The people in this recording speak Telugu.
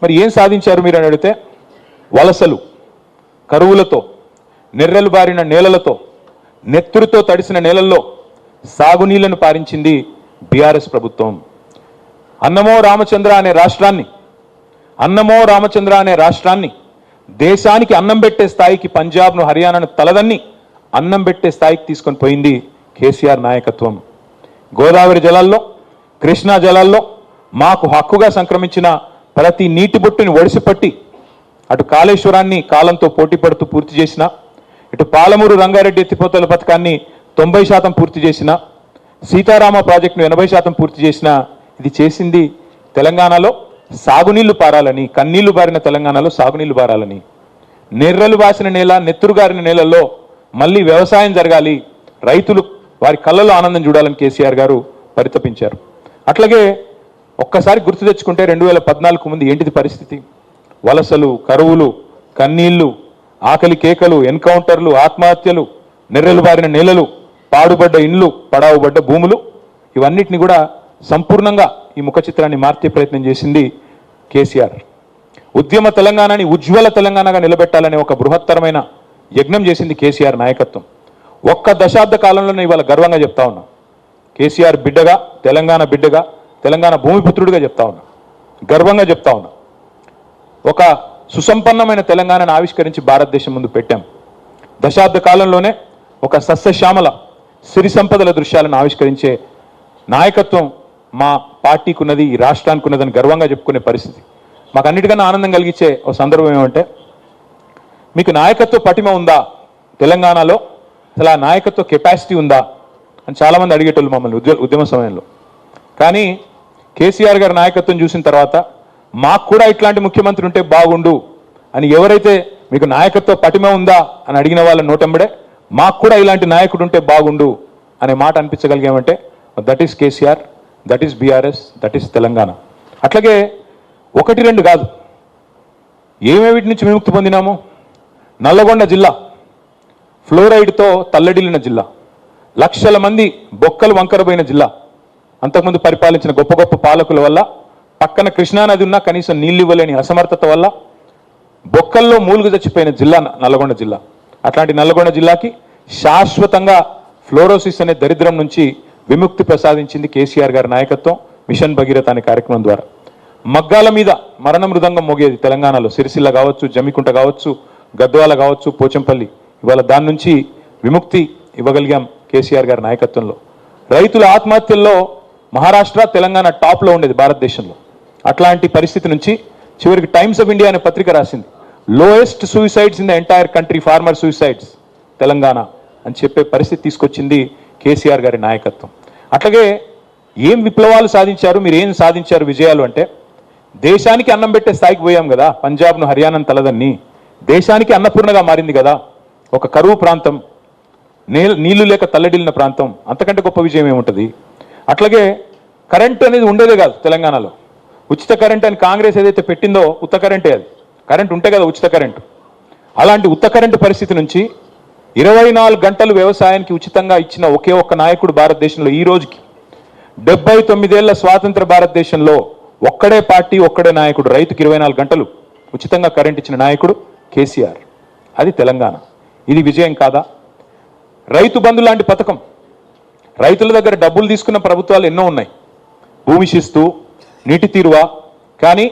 మరి ఏం సాధించారు మీరు అని అడిగితే వలసలు, కరువులతో, నెర్రెలు బారిన నేలలతో, నెత్తురుతో తడిసిన నేలల్లో సాగునీళ్లను పారించింది బీఆర్ఎస్ ప్రభుత్వం. అన్నమో రామచంద్ర అనే రాష్ట్రాన్ని దేశానికి అన్నం పెట్టే స్థాయికి, పంజాబ్ను హర్యానాను తలదన్ని అన్నం పెట్టే స్థాయికి తీసుకొని పోయింది కేసీఆర్ నాయకత్వం. గోదావరి జలాల్లో, కృష్ణా జలాల్లో మాకు హక్కుగా సంక్రమించిన ప్రతి నీటి బొట్టుని ఒడిసిపట్టి అటు కాళేశ్వరాన్ని కాలంతో పోటీ పడుతూ పూర్తి చేసిన, ఇటు పాలమూరు రంగారెడ్డి ఎత్తిపోతల పథకాన్ని 90% పూర్తి చేసిన, సీతారామ ప్రాజెక్టును 80% పూర్తి చేసిన, ఇది చేసింది తెలంగాణలో సాగునీళ్లు పారాలని, కన్నీళ్లు బారిన తెలంగాణలో సాగునీళ్లు పారాలని. నెర్రలు బాసిన నేల, నెత్తురు గారిన నేలల్లో మళ్ళీ వ్యవసాయం జరగాలి, రైతులు వారి కళ్ళలో ఆనందం చూడాలని కేసీఆర్ గారు పరితపించారు. అట్లాగే ఒక్కసారి గుర్తు తెచ్చుకుంటే 2014 ముందు ఏంటిది పరిస్థితి? వలసలు, కరువులు, కన్నీళ్లు, ఆకలి కేకలు, ఎన్కౌంటర్లు, ఆత్మహత్యలు, నెర్రెలు బారిన నేలలు, పాడుబడ్డ ఇండ్లు, పడావుబడ్డ భూములు, ఇవన్నిటిని కూడా సంపూర్ణంగా ఈ ముఖ చిత్రాన్ని మార్చే ప్రయత్నం చేసింది కేసీఆర్. ఉద్యమ తెలంగాణని ఉజ్వల తెలంగాణగా నిలబెట్టాలనే ఒక బృహత్తరమైన యజ్ఞం చేసింది కేసీఆర్ నాయకత్వం. ఒక్క దశాబ్ద కాలంలోనే ఇవాళ గర్వంగా చెప్తా ఉన్నా, కేసీఆర్ బిడ్డగా, తెలంగాణ బిడ్డగా, తెలంగాణ భూమిపుత్రుడిగా చెప్తా ఉన్నా, గర్వంగా చెప్తా ఉన్నా. ఒక సుసంపన్నమైన తెలంగాణను ఆవిష్కరించి భారతదేశం ముందు పెట్టాం. దశాబ్ద కాలంలోనే ఒక సస్యశ్యామల సిరి సంపదల దృశ్యాలను ఆవిష్కరించే నాయకత్వం మా పార్టీకి ఉన్నది, ఈ రాష్ట్రానికి ఉన్నదని గర్వంగా చెప్పుకునే పరిస్థితి. మాకు అన్నిటికన్నా ఆనందం కలిగించే ఒక సందర్భం ఏమంటే, మీకు నాయకత్వ పటిమ ఉందా తెలంగాణలో, అసలు ఆ నాయకత్వ కెపాసిటీ ఉందా అని చాలామంది అడిగేటోళ్ళు మమ్మల్ని ఉద్యమ సమయంలో. కానీ కేసీఆర్ గారి నాయకత్వం చూసిన తర్వాత మాకు కూడా ఇట్లాంటి ముఖ్యమంత్రి ఉంటే బాగుండు అని ఎవరైతే మీకు నాయకత్వ పటిమ ఉందా అని అడిగిన వాళ్ళ నోటెంబడే మాకు కూడా ఇలాంటి నాయకుడు ఉంటే బాగుండు అనే మాట అనిపించగలిగామంటే that is KCR, that is BRS, that is Telangana. అట్లాగే 1-2 కాదు, ఏమేమిటి నుంచి విముక్తి పొందినాము? నల్లగొండ జిల్లా ఫ్లోరైడ్తో తల్లడిల్లిన జిల్లా, లక్షల మంది బొక్కలు వంకరబోయిన జిల్లా, అంతకుముందు పరిపాలించిన గొప్ప గొప్ప పాలకుల వల్ల, పక్కన కృష్ణానది ఉన్నా కనీసం నీళ్ళు ఇవ్వలేని అసమర్థత వల్ల బొక్కల్లో మూలుగు చచ్చిపోయిన జిల్లా నల్లగొండ జిల్లా. అట్లాంటి నల్లగొండ జిల్లాకి శాశ్వతంగా ఫ్లోరోసిస్ అనే దరిద్రం నుంచి విముక్తి ప్రసాదించింది కేసీఆర్ గారి నాయకత్వం, మిషన్ భగీరథ అనే కార్యక్రమం ద్వారా. మగ్గాల మీద మరణ మృదంగం మోగేది తెలంగాణలో, సిరిసిల్ల కావచ్చు, జమ్మికుంట కావచ్చు, గద్వాల కావచ్చు, పోచంపల్లి, ఇవాళ దాని నుంచి విముక్తి ఇవ్వగలిగాం కేసీఆర్ గారి నాయకత్వంలో. రైతుల ఆత్మహత్యల్లో మహారాష్ట్ర, తెలంగాణ టాప్లో ఉండేది భారతదేశంలో. అట్లాంటి పరిస్థితి నుంచి చివరికి టైమ్స్ ఆఫ్ ఇండియా అనే పత్రిక రాసింది, lowest suicides in the entire country, farmer suicides Telangana అని చెప్పే పరిస్థితి తీసుకొచ్చింది కేసీఆర్ గారి నాయకత్వం. అట్లాగే ఏం విప్లవాలు సాధించారు, మీరు ఏం సాధించారు విజయాలు అంటే, దేశానికి అన్నం పెట్టే స్థాయికి పోయాం కదా, పంజాబ్ను హర్యానాను తలదన్ని దేశానికి అన్నపూర్ణగా మారింది కదా ఒక కరువు ప్రాంతం, నీళ్లు లేక తల్లడిల్లిన ప్రాంతం, అంతకంటే గొప్ప విజయం ఏముంటుంది? అట్లాగే కరెంట్ అనేది ఉండేదే కాదు తెలంగాణలో, ఉచిత కరెంట్ అని కాంగ్రెస్ ఏదైతే పెట్టిందో ఉత్త కరెంటే, అది కరెంట్ ఉంటే కదా ఉచిత కరెంటు. అలాంటి ఉత్త కరెంటు పరిస్థితి నుంచి 24 గంటలు వ్యవసాయానికి ఉచితంగా ఇచ్చిన ఒకే ఒక్క నాయకుడు భారతదేశంలో ఈ రోజుకి, 79 ఏళ్ల స్వాతంత్ర భారతదేశంలో ఒక్కడే పార్టీ, ఒక్కడే నాయకుడు, రైతుకి 24 గంటలు ఉచితంగా కరెంట్ ఇచ్చిన నాయకుడు కేసీఆర్. అది తెలంగాణ. ఇది విజయం కాదా? రైతు బంధు లాంటి పథకం, రైతుల దగ్గర డబ్బులు తీసుకున్న ప్రభుత్వాలు ఎన్నో ఉన్నాయి, భూమి శిస్తు, నీటి తీరువ, కానీ